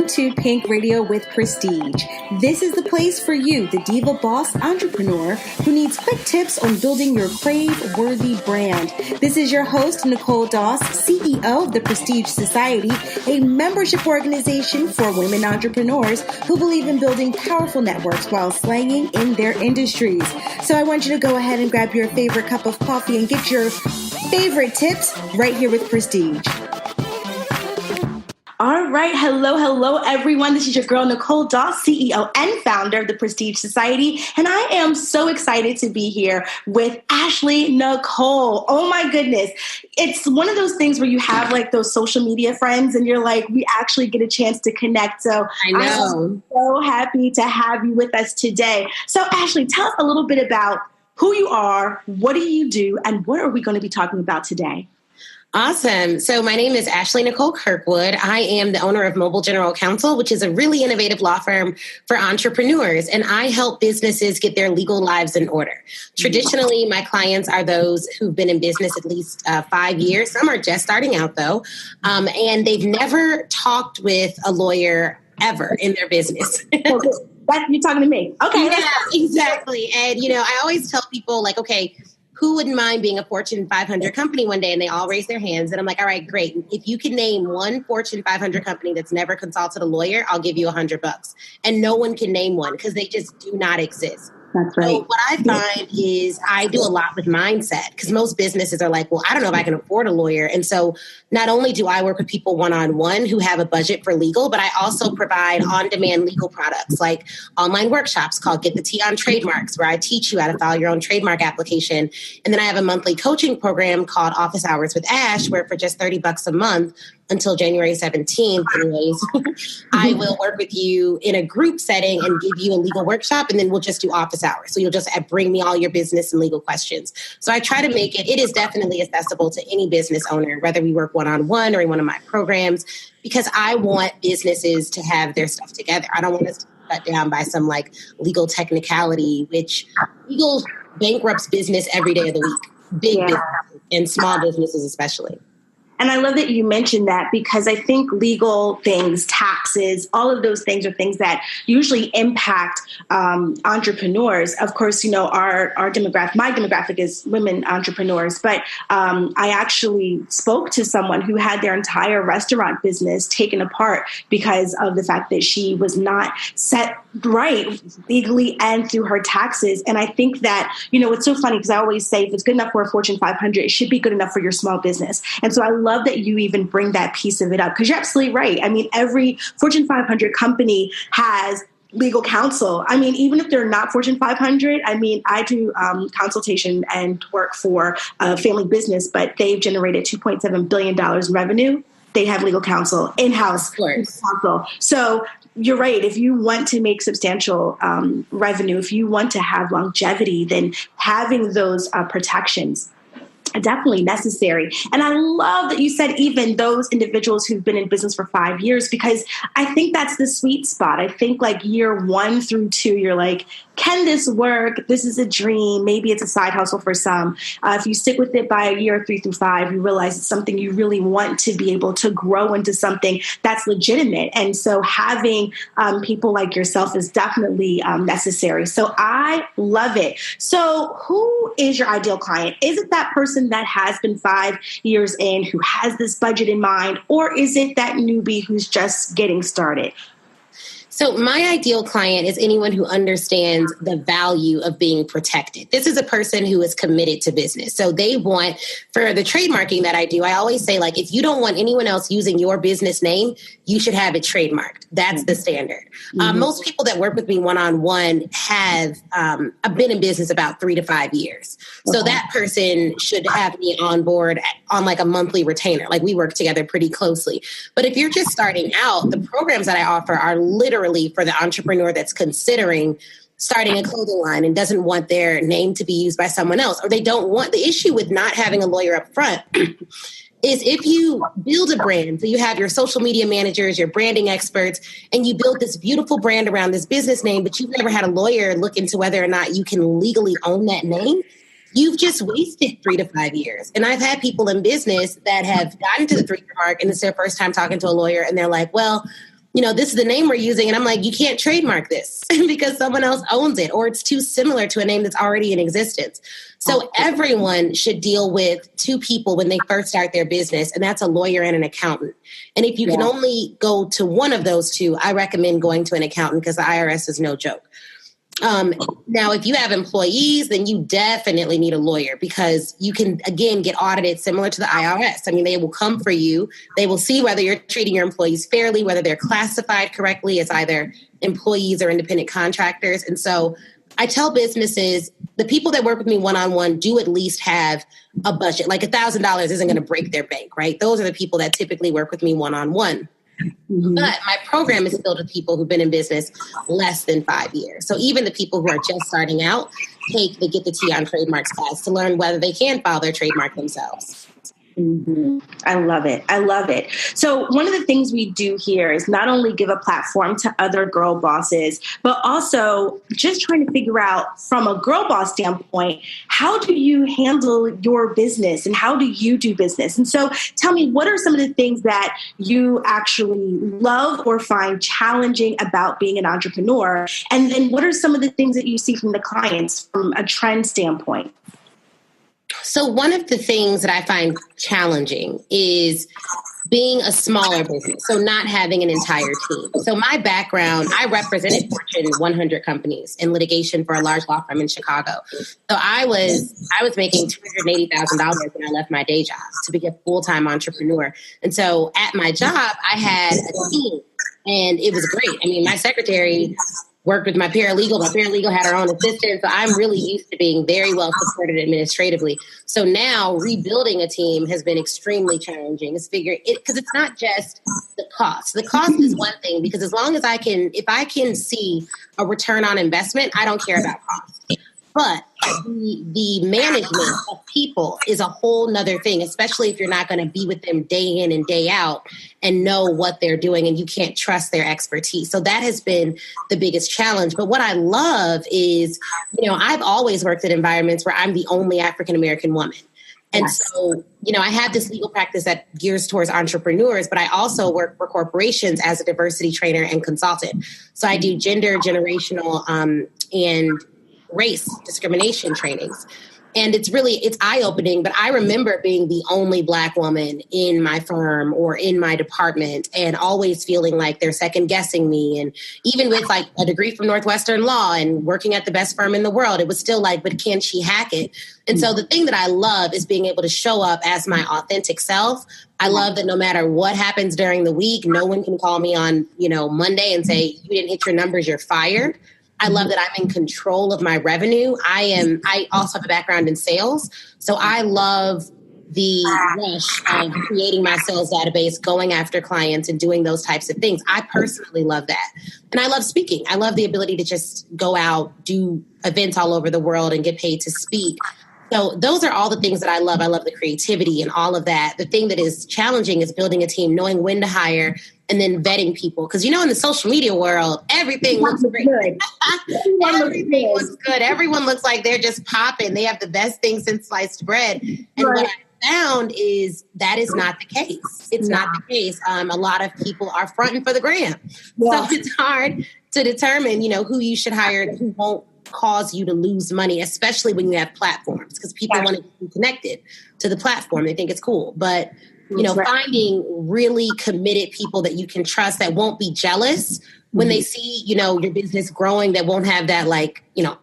to Pink Radio with Prestige. This is the place for you, the diva boss entrepreneur who needs quick tips on building your crave-worthy brand. This is your host, Nicole, CEO of the Prestige Society, a membership organization for women entrepreneurs who believe in building powerful networks while slanging in their industries. So I want you to go ahead and grab your favorite cup of coffee and get your favorite tips right here with Prestige. All right. Hello, everyone. This is your girl, Nicole Doss, CEO and founder of the Prestige Society. And I am so excited to be here with Ashley Nicole. Oh, my goodness. It's one of those things where you have like those social media friends and you're like, we actually get a chance to connect. So I know. I'm so happy to have you with us today. So, Ashley, tell us a little bit about who you are, what do you do, and what are we going to be talking about today? Awesome. So my name is Ashley Nicole Kirkwood. I am the owner of Mobile General Counsel, which is a really innovative law firm for entrepreneurs. And I help businesses get their legal lives in order. Traditionally, my clients are those who've been in business at least 5 years. Some are just starting out, though. And they've never talked with a lawyer ever in their business. You're talking to me. Okay. Yeah, exactly. And, I always tell people like, okay, who wouldn't mind being a Fortune 500 company one day? And they all raise their hands. And I'm like, all right, great. If you can name one Fortune 500 company that's never consulted a lawyer, I'll give you $100. And no one can name one because they just do not exist. That's right. So what I find is I do a lot with mindset because most businesses are like, well, I don't know if I can afford a lawyer. And so not only do I work with people one-on-one who have a budget for legal, but I also provide on-demand legal products like online workshops called Get the Tea on Trademarks, where I teach you how to file your own trademark application. And then I have a monthly coaching program called Office Hours with Ash, where for just $30 a month, until January 17th, anyways, I will work with you in a group setting and give you a legal workshop, and then we'll just do office hours. So you'll just bring me all your business and legal questions. So I try to make it is definitely accessible to any business owner, whether we work one-on-one or in one of my programs, because I want businesses to have their stuff together. I don't want us to be cut down by some like legal technicality, which legal bankrupts business every day of the week, big business and small businesses especially. And I love that you mentioned that because I think legal things, taxes, all of those things are things that usually impact entrepreneurs. Of course, our demographic, my demographic is women entrepreneurs, but I actually spoke to someone who had their entire restaurant business taken apart because of the fact that she was not set right legally and through her taxes. And I think that, it's so funny because I always say if it's good enough for a Fortune 500, it should be good enough for your small business. And so I love that you even bring that piece of it up because you're absolutely right. I mean, every Fortune 500 company has legal counsel. I mean, even if they're not Fortune 500, I do consultation and work for a family business, but they've generated $2.7 billion in revenue. They have legal counsel, in-house counsel. So you're right. If you want to make substantial revenue, if you want to have longevity, then having those protections are definitely necessary. And I love that you said even those individuals who've been in business for 5 years, because I think that's the sweet spot. I think like year 1 through 2, you're like, can this work? This is a dream. Maybe it's a side hustle for some. If you stick with it by year 3 through 5, you realize it's something you really want to be able to grow into something that's legitimate. And so having people like yourself is definitely necessary. So I love it. So who is your ideal client? Is it that person that has been 5 years in, who has this budget in mind, or is it that newbie who's just getting started? So my ideal client is anyone who understands the value of being protected. This is a person who is committed to business. So they want, for the trademarking that I do, I always say, like, if you don't want anyone else using your business name, you should have it trademarked. That's the standard. Most people that work with me one-on-one have been in business about 3 to 5 years. So that person should have me on board on like a monthly retainer. Like we work together pretty closely. But if you're just starting out, the programs that I offer are literally for the entrepreneur that's considering starting a clothing line and doesn't want their name to be used by someone else, or they don't want the issue with not having a lawyer up front is if you build a brand, so you have your social media managers, your branding experts, and you build this beautiful brand around this business name, but you've never had a lawyer look into whether or not you can legally own that name, you've just wasted 3 to 5 years. And I've had people in business that have gotten to the 3-year mark and it's their first time talking to a lawyer and they're like, well, this is the name we're using. And I'm like, you can't trademark this because someone else owns it, or it's too similar to a name that's already in existence. So everyone should deal with two people when they first start their business, and that's a lawyer and an accountant. And if you can only go to one of those two, I recommend going to an accountant because the IRS is no joke. Now, if you have employees, then you definitely need a lawyer because you can, again, get audited similar to the IRS. I mean, they will come for you. They will see whether you're treating your employees fairly, whether they're classified correctly as either employees or independent contractors. And so I tell businesses, the people that work with me one-on-one do at least have a budget. Like $1,000 isn't going to break their bank, right? Those are the people that typically work with me one-on-one. Mm-hmm. But my program is filled with people who've been in business less than 5 years. So even the people who are just starting out take the Get the Tea on Trademarks class to learn whether they can file their trademark themselves. Mm-hmm. I love it. I love it. So one of the things we do here is not only give a platform to other girl bosses, but also just trying to figure out from a girl boss standpoint, how do you handle your business and how do you do business? And so tell me, what are some of the things that you actually love or find challenging about being an entrepreneur? And then what are some of the things that you see from the clients from a trend standpoint? So one of the things that I find challenging is being a smaller business, so not having an entire team. So my background, I represented Fortune 100 companies in litigation for a large law firm in Chicago. So I was making $280,000 when I left my day job to be a full-time entrepreneur. And so at my job, I had a team, and it was great. I mean, my secretary worked with my paralegal. My paralegal had her own assistant. So I'm really used to being very well supported administratively. So now rebuilding a team has been extremely challenging. Because it's not just the cost. The cost is one thing, because as long as if I can see a return on investment, I don't care about cost. But the management of people is a whole nother thing, especially if you're not going to be with them day in and day out and know what they're doing and you can't trust their expertise. So that has been the biggest challenge. But what I love is, I've always worked in environments where I'm the only African-American woman. And so, I have this legal practice that gears towards entrepreneurs, but I also work for corporations as a diversity trainer and consultant. So I do gender, generational, and race discrimination trainings. And it's eye-opening, but I remember being the only Black woman in my firm or in my department and always feeling like they're second-guessing me. And even with like a degree from Northwestern Law and working at the best firm in the world, it was still like, but can she hack it? And so the thing that I love is being able to show up as my authentic self. I love that no matter what happens during the week, no one can call me on, Monday and say, you didn't hit your numbers, you're fired. I love that I'm in control of my revenue. I also have a background in sales. So I love the rush of creating my sales database, going after clients and doing those types of things. I personally love that. And I love speaking. I love the ability to just go out, do events all over the world and get paid to speak. So those are all the things that I love. I love the creativity and all of that. The thing that is challenging is building a team, knowing when to hire, and then vetting people. Because, in the social media world, everything looks great. Everything looks good. Everyone looks like they're just popping. They have the best thing since sliced bread. And what I found is that is not the case. It's not the case. A lot of people are fronting for the gram. So it's hard to determine, who you should hire and who won't cause you to lose money, especially when you have platforms, because people want to be connected to the platform. They think it's cool. But, finding really committed people that you can trust that won't be jealous when they see, your business growing, that won't have that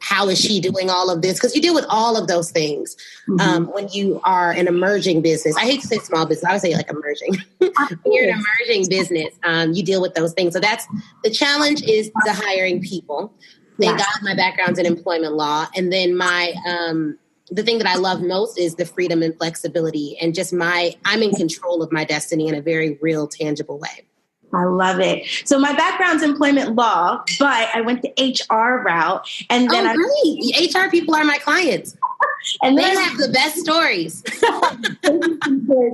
how is she doing all of this? Because you deal with all of those things when you are an emerging business. I hate to say small business. I would say like emerging. When you're an emerging business, you deal with those things. So that's the challenge, is the hiring people. Thank God my background's in employment law. And then the thing that I love most is the freedom and flexibility and just I'm in control of my destiny in a very real, tangible way. I love it. So my background's employment law, but I went the HR route. And then great. HR people are my clients. And they have the best stories.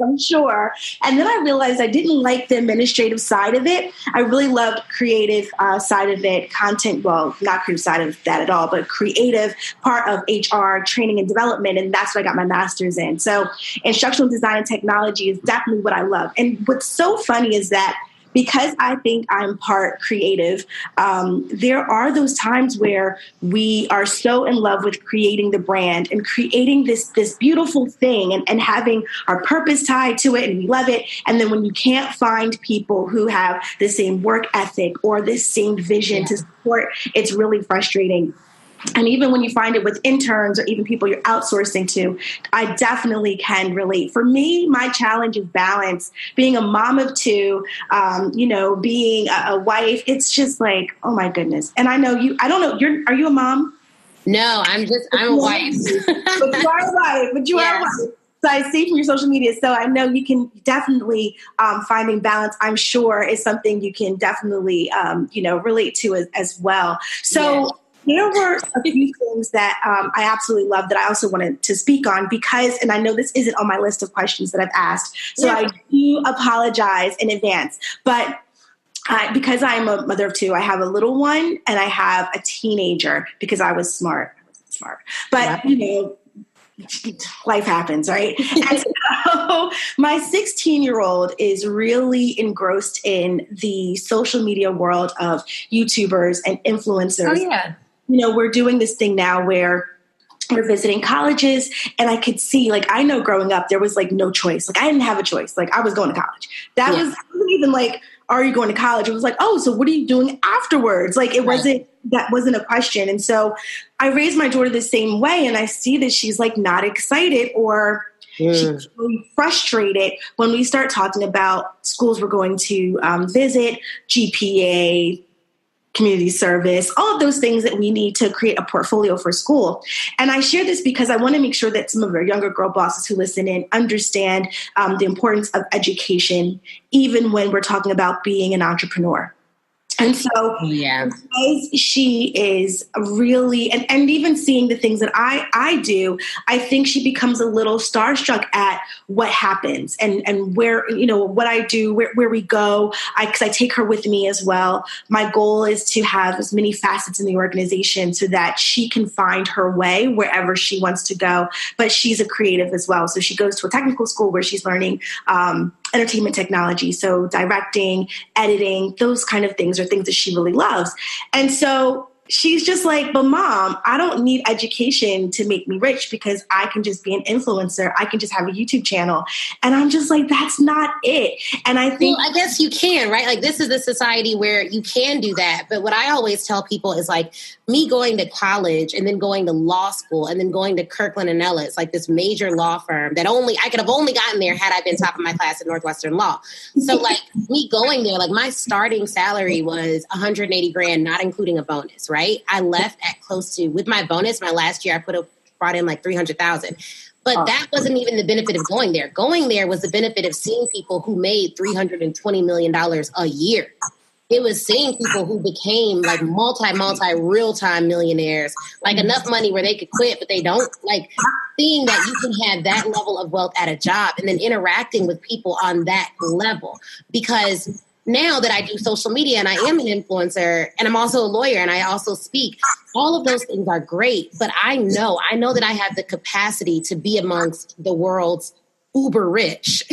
I'm sure. And then I realized I didn't like the administrative side of it. I really loved creative side of it, content, well, not creative side of that at all, but creative part of HR training and development. And that's what I got my master's in. So instructional design and technology is definitely what I love. And what's so funny is that because I think I'm part creative, there are those times where we are so in love with creating the brand and creating this beautiful thing and having our purpose tied to it, and we love it. And then when you can't find people who have the same work ethic or this same vision to support, it's really frustrating. And even when you find it with interns or even people you're outsourcing to, I definitely can relate. For me, my challenge is balance. Being a mom of two, being a wife, it's just like, oh my goodness. And I know I don't know, are you a mom? No, I'm a wife. But you are a wife, are a wife. So I see from your social media, so I know you can definitely finding balance, I'm sure, is something you can definitely, relate to as well. So there were a few things that I absolutely love that I also wanted to speak on because, and I know this isn't on my list of questions that I've asked, so I do apologize in advance. But because I'm a mother of two, I have a little one and I have a teenager because I was smart. I wasn't smart. But, life happens, right? And so my 16-year-old is really engrossed in the social media world of YouTubers and influencers. Oh, yeah. We're doing this thing now where we're visiting colleges, and I could see, like, I know growing up, there was like no choice. Like, I didn't have a choice. Like, I was going to college. It wasn't even like, are you going to college? It was like, oh, so what are you doing afterwards? Like, that wasn't a question. And so I raised my daughter the same way, and I see that she's like not excited or she's really frustrated when we start talking about schools we're going to visit, GPA, community service, all of those things that we need to create a portfolio for school. And I share this because I want to make sure that some of our younger girl bosses who listen in understand the importance of education, even when we're talking about being an entrepreneur. And so because she is really, and even seeing the things that I do, I think she becomes a little starstruck at what happens and where, what I do, where we go, because I take her with me as well. My goal is to have as many facets in the organization so that she can find her way wherever she wants to go. But she's a creative as well. So she goes to a technical school where she's learning entertainment technology. So directing, editing, those kind of things are things that she really loves. And so she's just like, but Mom, I don't need education to make me rich because I can just be an influencer. I can just have a YouTube channel. And I'm just like, that's not it. And I think, I guess you can, right? Like, this is the society where you can do that. But what I always tell people is like me going to college and then going to law school and then going to Kirkland and Ellis, like this major law firm that I could have only gotten there had I been top of my class at Northwestern Law. So like me going there, like my starting salary was $180,000, not including a bonus, right? I left at close to, with my bonus, my last year, I brought in like $300,000. But that wasn't even the benefit of going there. Going there was the benefit of seeing people who made $320 million a year. It was seeing people who became like multi real-time millionaires, like enough money where they could quit, but they don't. Like seeing that you can have that level of wealth at a job and then interacting with people on that level. Because now that I do social media and I am an influencer and I'm also a lawyer and I also speak, all of those things are great. But I know that I have the capacity to be amongst the world's uber rich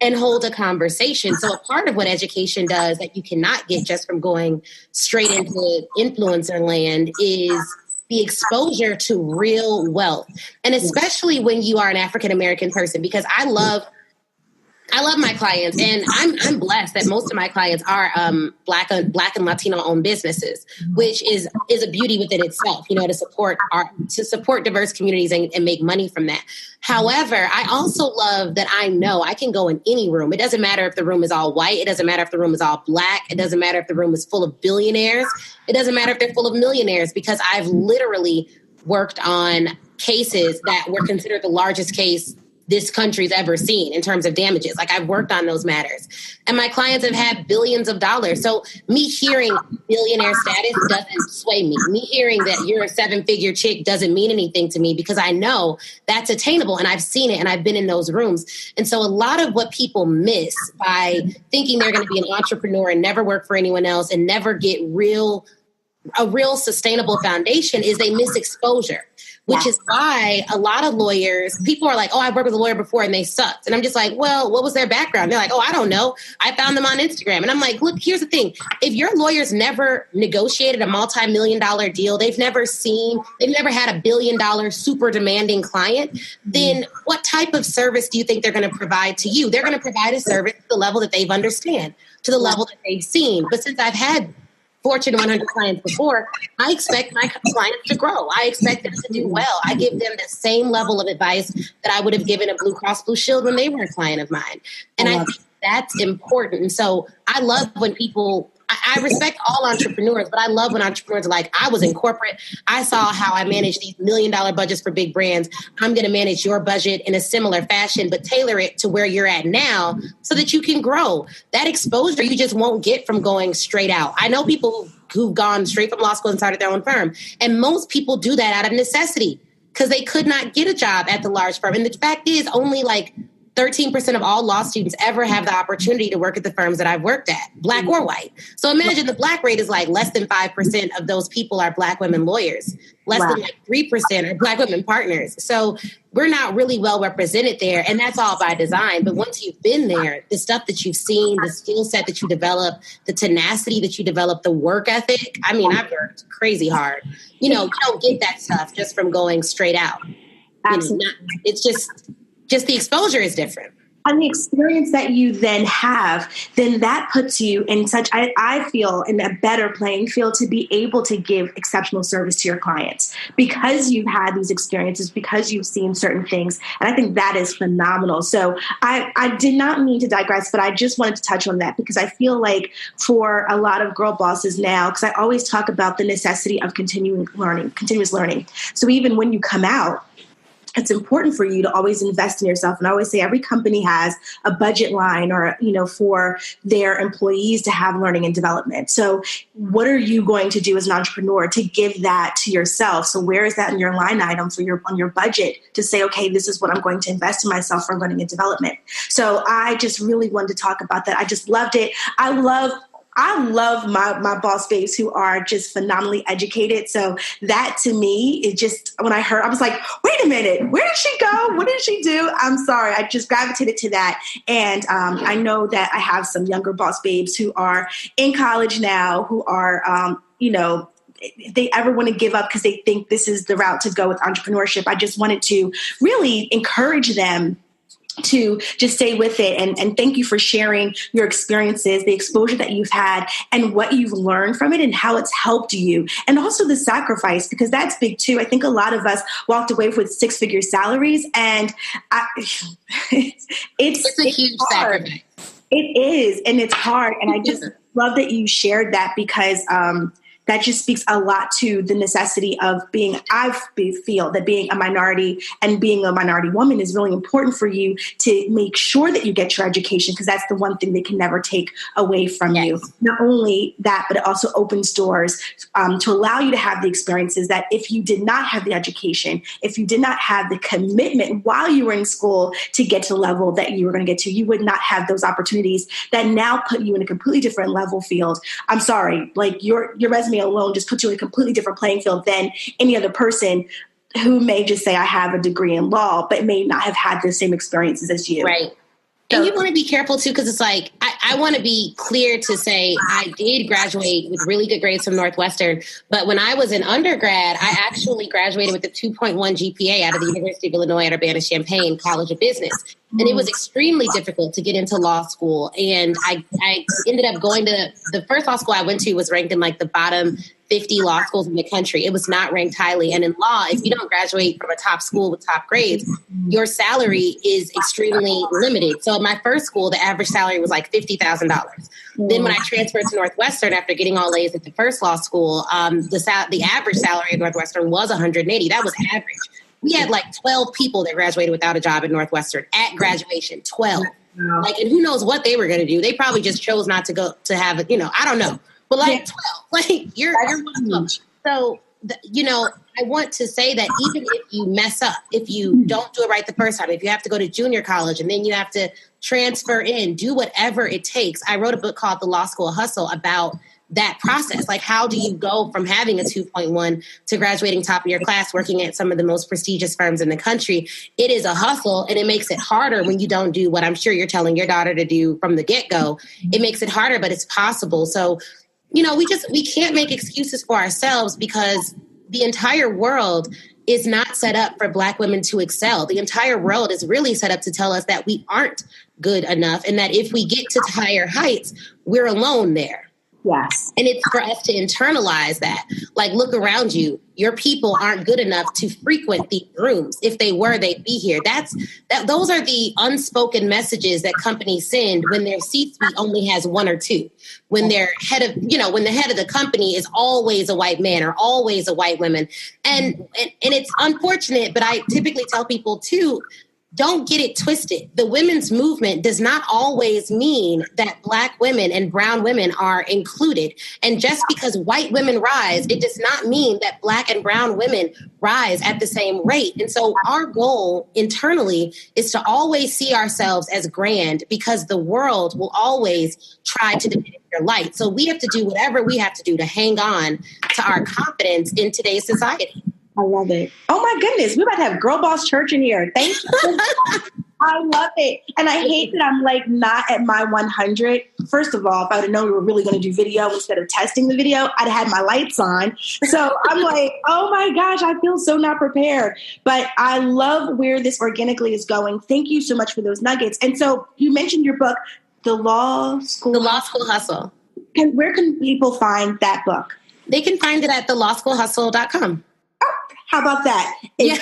and hold a conversation. So a part of what education does that you cannot get just from going straight into influencer land is the exposure to real wealth. And especially when you are an African-American person, because I love my clients, and I'm blessed that most of my clients are Black and Latino owned businesses, which is a beauty within itself, to support diverse communities and make money from that. However, I also love that I know I can go in any room. It doesn't matter if the room is all white. It doesn't matter if the room is all Black. It doesn't matter if the room is full of billionaires. It doesn't matter if they're full of millionaires, because I've literally worked on cases that were considered the largest case this country's ever seen in terms of damages. Like, I've worked on those matters. And my clients have had billions of dollars. So me hearing billionaire status doesn't sway me. Me hearing that you're a 7-figure chick doesn't mean anything to me, because I know that's attainable and I've seen it and I've been in those rooms. And so a lot of what people miss by thinking they're going to be an entrepreneur and never work for anyone else and never get real a real sustainable foundation is they miss exposure, which is why a lot of lawyers, people are like, oh, I worked with a lawyer before and they sucked. And I'm just like, well, what was their background? They're like, oh, I don't know. I found them on Instagram. And I'm like, look, here's the thing. If your lawyer's never negotiated a multi-million-dollar deal, they've never had $1 billion super demanding client, then what type of service do you think they're going to provide to you? They're going to provide a service to the level that they've understand, to the level that they've seen. But since I've had Fortune 100 clients before, I expect my clients to grow. I expect them to do well. I give them the same level of advice that I would have given a Blue Cross Blue Shield when they were a client of mine. And I think that's important. And so I love when people, I respect all entrepreneurs, but I love when entrepreneurs are like, I was in corporate. I saw how I manage these $1 million budgets for big brands. I'm going to manage your budget in a similar fashion, but tailor it to where you're at now so that you can grow. That exposure you just won't get from going straight out. I know people who've gone straight from law school and started their own firm. And most people do that out of necessity because they could not get a job at the large firm. And the fact is only like 13% of all law students ever have the opportunity to work at the firms that I've worked at, Black or white. So imagine the Black rate is like less than 5% of those people are Black women lawyers. Less than like 3% are Black women partners. So we're not really well represented there. And that's all by design. But once you've been there, the stuff that you've seen, the skill set that you develop, the tenacity that you develop, the work ethic. I mean, I've worked crazy hard. You don't get that stuff just from going straight out. Absolutely. It's just the exposure is different. And the experience that you then have, then that puts you in such, I feel, in a better playing field to be able to give exceptional service to your clients because you've had these experiences, because you've seen certain things. And I think that is phenomenal. So I did not mean to digress, but I just wanted to touch on that because I feel like for a lot of girl bosses now, because I always talk about the necessity of continuous learning. So even when you come out, it's important for you to always invest in yourself. And I always say every company has a budget line or, for their employees to have learning and development. So what are you going to do as an entrepreneur to give that to yourself? So where is that in your line item on your budget to say, okay, this is what I'm going to invest in myself for learning and development. So I just really wanted to talk about that. I just loved it. I love my boss babes who are just phenomenally educated. So that to me is just, when I heard, I was like, wait a minute, where did she go? What did she do? I'm sorry. I just gravitated to that. And I know that I have some younger boss babes who are in college now, who are, if they ever want to give up because they think this is the route to go with entrepreneurship. I just wanted to really encourage them to just stay with it. And thank you for sharing your experiences, the exposure that you've had and what you've learned from it and how it's helped you. And also the sacrifice, because that's big too. I think a lot of us walked away with 6-figure salaries and it's a huge sacrifice. It is. And it's hard. And I just love that you shared that because, that just speaks a lot to the necessity of I feel that being a minority and being a minority woman is really important for you to make sure that you get your education because that's the one thing they can never take away from you. Not only that, but it also opens doors to allow you to have the experiences that if you did not have the education, if you did not have the commitment while you were in school to get to the level that you were going to get to, you would not have those opportunities that now put you in a completely different level field. I'm sorry, like your resume alone just puts you in a completely different playing field than any other person who may just say, I have a degree in law, but may not have had the same experiences as you. Right. And you want to be careful too, because it's like, I want to be clear to say I did graduate with really good grades from Northwestern, but when I was in undergrad, I actually graduated with a 2.1 GPA out of the University of Illinois at Urbana-Champaign College of Business. And it was extremely difficult to get into law school. And I ended up going to the first law school I went to was ranked in like the bottom 50 law schools in the country. It was not ranked highly. And in law, if you don't graduate from a top school with top grades, your salary is extremely limited. So at my first school, the average salary was like $50,000. Then when I transferred to Northwestern after getting all A's at the first law school, the average salary at Northwestern was $180,000. That was average. We had like 12 people that graduated without a job at Northwestern at graduation, 12. Wow. Like, and who knows what they were going to do? They probably just chose not to go to have it, I don't know. But like 12, like you're welcome. So, I want to say that even if you mess up, if you don't do it right the first time, if you have to go to junior college and then you have to transfer in, do whatever it takes. I wrote a book called The Law School Hustle about that process. Like, how do you go from having a 2.1 to graduating top of your class, working at some of the most prestigious firms in the country? It is a hustle, and it makes it harder when you don't do what I'm sure you're telling your daughter to do from the get-go. It makes it harder, but it's possible. So, we can't make excuses for ourselves, because the entire world is not set up for Black women to excel. The entire world is really set up to tell us that we aren't good enough, and that if we get to higher heights, we're alone there. Yes. And it's for us to internalize that. Like, look around you. Your people aren't good enough to frequent these rooms. If they were, they'd be here. Those are the unspoken messages that companies send when their C-suite only has one or two. When their head of, when the head of the company is always a white man or always a white woman. And it's unfortunate, but I typically tell people too, don't get it twisted. The women's movement does not always mean that Black women and brown women are included. And just because white women rise, it does not mean that Black and brown women rise at the same rate. And so our goal internally is to always see ourselves as grand, because the world will always try to diminish your light. So we have to do whatever we have to do to hang on to our confidence in today's society. I love it. Oh my goodness. We're about to have Girl Boss Church in here. Thank you. I love it. And I hate that I'm like not at my 100. First of all, if I would have known we were really going to do video instead of testing the video, I'd have had my lights on. So I'm like, oh my gosh, I feel so not prepared. But I love where this organically is going. Thank you so much for those nuggets. And so you mentioned your book, The Law School Hustle. Where can people find that book? They can find it at thelawschoolhustle.com. How about that? Yeah.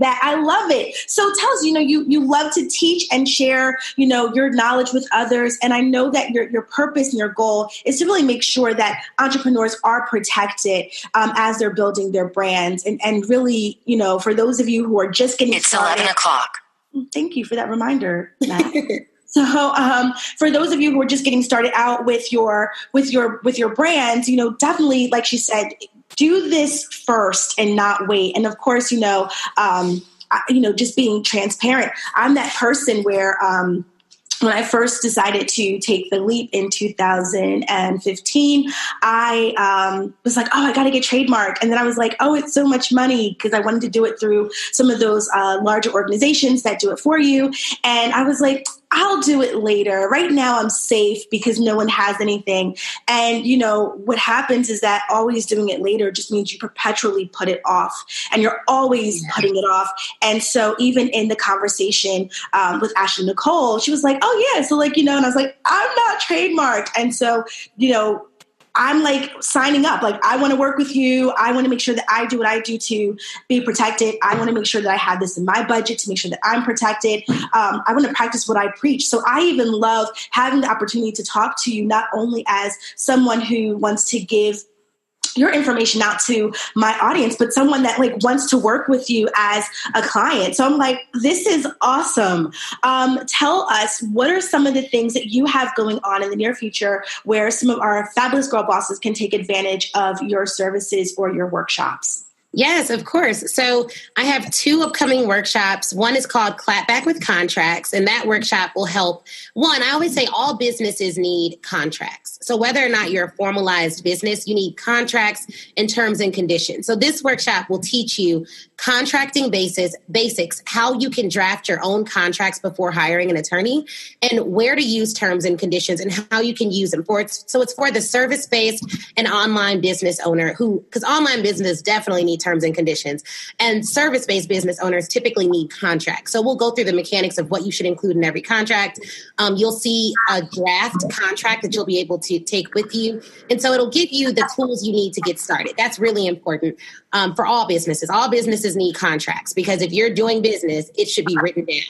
That I love it. So tell us, you love to teach and share, your knowledge with others. And I know that your purpose and your goal is to really make sure that entrepreneurs are protected as they're building their brands. And really, for those of you who are just getting started. It's 11 o'clock. Thank you for that reminder, Matt. So for those of you who are just getting started out with your brands, definitely, like she said, do this first and not wait. And of course, just being transparent. I'm that person where when I first decided to take the leap in 2015, I was like, oh, I got to get trademarked. And then I was like, oh, it's so much money, because I wanted to do it through some of those larger organizations that do it for you. And I was like, I'll do it later. Right now I'm safe because no one has anything. And, what happens is that always doing it later just means you perpetually put it off, and you're always putting it off. And so even in the conversation with Ashley Nicole, she was like, oh yeah. So and I was like, I'm not trademarked. And so, I'm like signing up. Like, I want to work with you. I want to make sure that I do what I do to be protected. I want to make sure that I have this in my budget to make sure that I'm protected. I want to practice what I preach. So I even love having the opportunity to talk to you, not only as someone who wants to give your information out to my audience, but someone that wants to work with you as a client. So I'm like, this is awesome. Tell us, what are some of the things that you have going on in the near future where some of our fabulous girl bosses can take advantage of your services or your workshops? Yes, of course. So I have 2 upcoming workshops. One is called Clap Back with Contracts, and that workshop will help. One, I always say all businesses need contracts. So whether or not you're a formalized business, you need contracts and terms and conditions. So this workshop will teach you contracting basics, how you can draft your own contracts before hiring an attorney, and where to use terms and conditions and how you can use them. So it's for the service-based and online business owner because online business definitely need terms and conditions, and service-based business owners typically need contracts. So we'll go through the mechanics of what you should include in every contract. You'll see a draft contract that you'll be able to take with you. And so it'll give you the tools you need to get started. That's really important for all businesses. All businesses need contracts, because if you're doing business, it should be written down.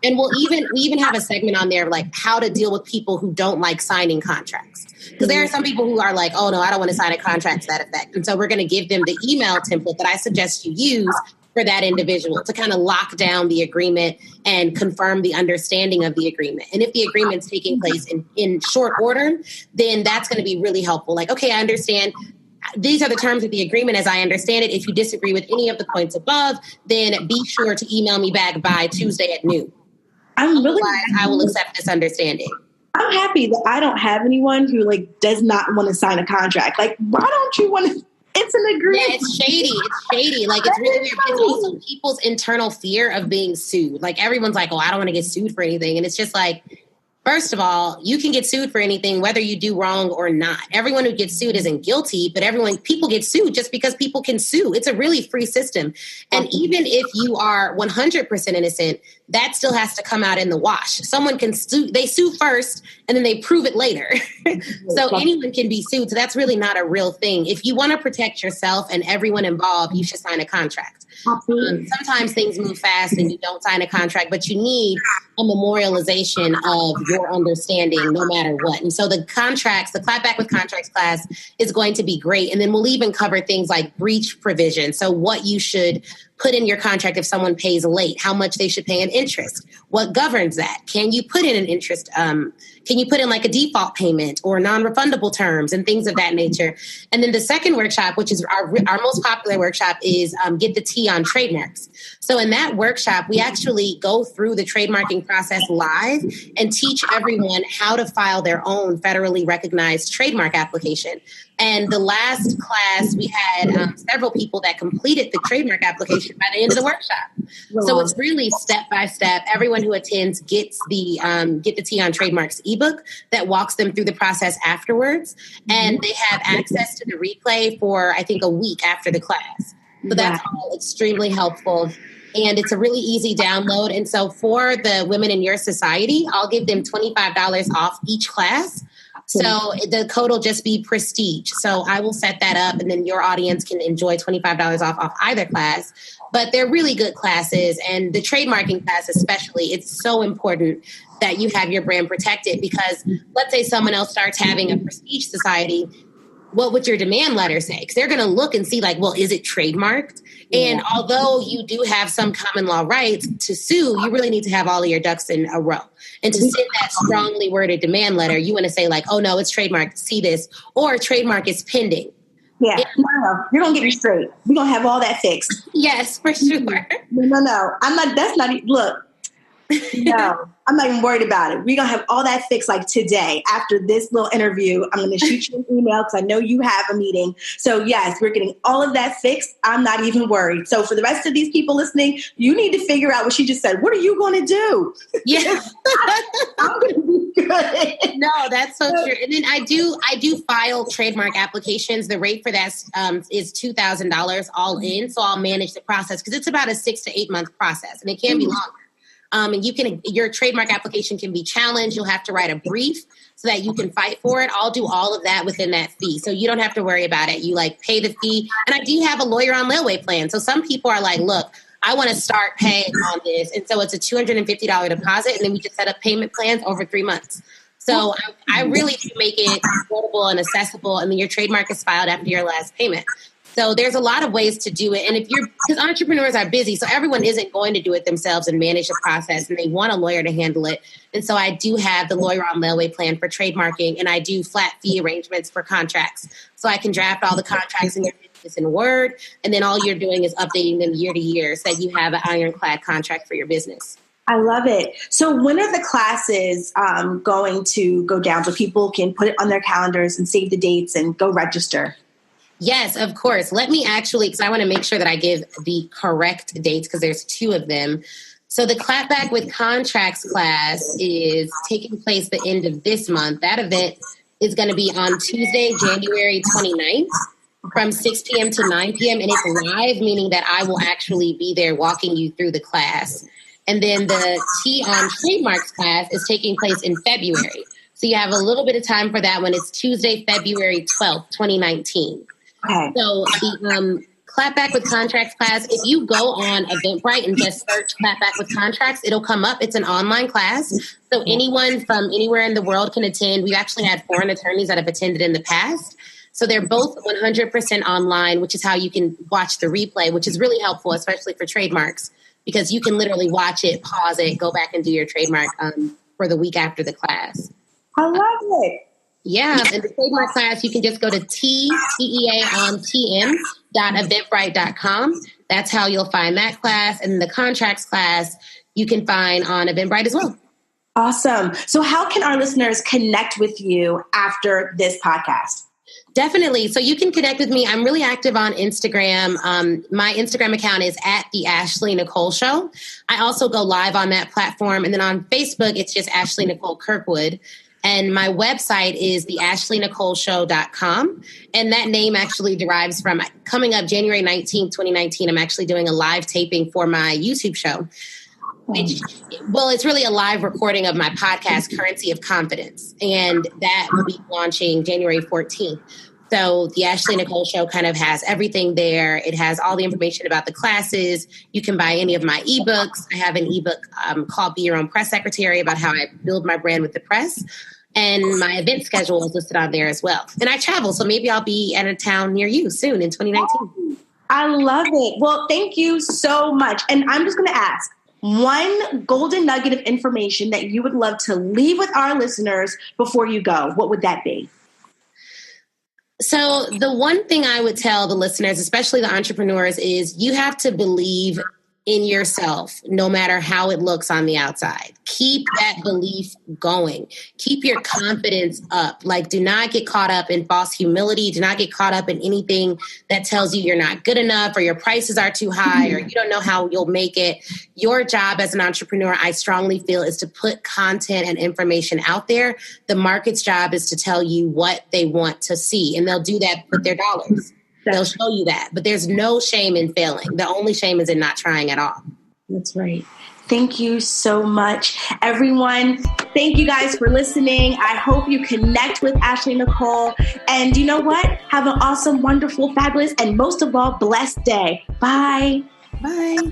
And we even have a segment on there of how to deal with people who don't like signing contracts. Because there are some people who are like, oh no, I don't want to sign a contract to that effect. And so we're going to give them the email template that I suggest you use for that individual to kind of lock down the agreement and confirm the understanding of the agreement. And if the agreement's taking place in short order, then that's going to be really helpful. Like, okay, I understand. These are the terms of the agreement as I understand it. If you disagree with any of the points above, then be sure to email me back by Tuesday at noon. Otherwise, I will accept this understanding. I'm happy that I don't have anyone who like does not want to sign a contract. Like, why don't you want to? It's an agreement. Yeah, it's shady. It's shady. Like, it's really weird. It's also people's internal fear of being sued. Like, everyone's like, oh, I don't want to get sued for anything. And it's just like, first of all, you can get sued for anything, whether you do wrong or not. Everyone who gets sued isn't guilty, but people get sued just because people can sue. It's a really free system. And even if you are 100% innocent, that still has to come out in the wash. Someone can sue, they sue first and then they prove it later. So anyone can be sued. So that's really not a real thing. If you want to protect yourself and everyone involved, you should sign a contract. Sometimes things move fast and you don't sign a contract, but you need a memorialization of your understanding no matter what. And so the clapback with contracts class is going to be great. And then we'll even cover things like breach provision. So what you should put in your contract if someone pays late, how much they should pay in interest, what governs that? Can you put in an interest? Can you put in like a default payment or non-refundable terms and things of that nature? And then the second workshop, which is our most popular workshop, is Get the Tea on Trademarks. So in that workshop, we actually go through the trademarking process live and teach everyone how to file their own federally recognized trademark application. And the last class, we had several people that completed the trademark application by the end of the workshop. Wow. So it's really step by step. Everyone who attends gets the Get the Tea on Trademarks ebook that walks them through the process afterwards. And they have access to the replay for, I think, a week after the class. So that's all extremely helpful. And it's a really easy download. And so for the women in your society, I'll give them $25 off each class. So the code will just be prestige. So I will set that up and then your audience can enjoy $25 off either class. But they're really good classes. And the trademarking class especially, it's so important that you have your brand protected because let's say someone else starts having a prestige society. What would your demand letter say? Because they're going to look and see like, well, is it trademarked? And although you do have some common law rights to sue, you really need to have all of your ducks in a row. And to send that strongly worded demand letter, you want to say like, oh, no, it's trademarked. See this. Or trademark is pending. Yeah. No. You're going to get me straight. We're going to have all that fixed. Yes, for sure. No. I'm not. That's not. Look. No, I'm not even worried about it. We're going to have all that fixed like today. After this little interview, I'm going to shoot you an email because I know you have a meeting. So yes, we're getting all of that fixed. I'm not even worried. So for the rest of these people listening, you need to figure out what she just said. What are you going to do? Yeah. I'm going to be good. No, that's so true. And then I do file trademark applications. The rate for that is $2,000 all in. So I'll manage the process because it's about a 6 to 8 month process and it can be longer. And your trademark application can be challenged. You'll have to write a brief so that you can fight for it. I'll do all of that within that fee. So you don't have to worry about it. You like pay the fee. And I do have a lawyer on layaway plan. So some people are like, look, I want to start paying on this. And so it's a $250 deposit. And then we just set up payment plans over 3 months. So I really do make it affordable and accessible. And then your trademark is filed after your last payment. So there's a lot of ways to do it. And because entrepreneurs are busy, so everyone isn't going to do it themselves and manage the process, and they want a lawyer to handle it. And so I do have the lawyer on layaway plan for trademarking, and I do flat fee arrangements for contracts. So I can draft all the contracts in your business in Word, and then all you're doing is updating them year to year so that you have an ironclad contract for your business. I love it. So when are the classes going to go down so people can put it on their calendars and save the dates and go register? Yes, of course. Let me actually, because I want to make sure that I give the correct dates because there's 2 of them. So the Clapback with Contracts class is taking place the end of this month. That event is going to be on Tuesday, January 29th from 6 p.m. to 9 p.m. And it's live, meaning that I will actually be there walking you through the class. And then the Tea on Trademarks class is taking place in February. So you have a little bit of time for that one. It's Tuesday, February 12th, 2019. Okay. So the Clapback with Contracts class, if you go on Eventbrite and just search Clapback with Contracts, it'll come up. It's an online class. So anyone from anywhere in the world can attend. We've actually had foreign attorneys that have attended in the past. So they're both 100% online, which is how you can watch the replay, which is really helpful, especially for trademarks, because you can literally watch it, pause it, go back and do your trademark for the week after the class. I love it. Yeah, and the trademark class, you can just go to team.eventbrite.com. That's how you'll find that class. And the contracts class, you can find on Eventbrite as well. Awesome. So how can our listeners connect with you after this podcast? Definitely. So you can connect with me. I'm really active on Instagram. My Instagram account is at the Ashley Nicole Show. I also go live on that platform. And then on Facebook, it's just Ashley Nicole Kirkwood. And my website is theashleynicoleshow.com. And that name actually derives from coming up January 19th, 2019. I'm actually doing a live taping for my YouTube show. It's really a live recording of my podcast, Currency of Confidence. And that will be launching January 14th. So the Ashley Nicole Show kind of has everything there. It has all the information about the classes. You can buy any of my ebooks. I have an ebook called Be Your Own Press Secretary about how I build my brand with the press. And my event schedule is listed on there as well. And I travel, so maybe I'll be at a town near you soon in 2019. I love it. Well, thank you so much. And I'm just going to ask, one golden nugget of information that you would love to leave with our listeners before you go, what would that be? So the one thing I would tell the listeners, especially the entrepreneurs, is you have to believe in yourself, no matter how it looks on the outside. Keep that belief going. Keep your confidence up. Like, do not get caught up in false humility. Do not get caught up in anything that tells you you're not good enough or your prices are too high or you don't know how you'll make it. Your job as an entrepreneur, I strongly feel, is to put content and information out there. The market's job is to tell you what they want to see, and they'll do that with their dollars. They'll show you that, but there's no shame in failing. The only shame is in not trying at all. That's right. Thank you so much, everyone. Thank you guys for listening. I hope you connect with Ashley Nicole. And you know what? Have an awesome, wonderful, fabulous, and most of all, blessed day. Bye. Bye.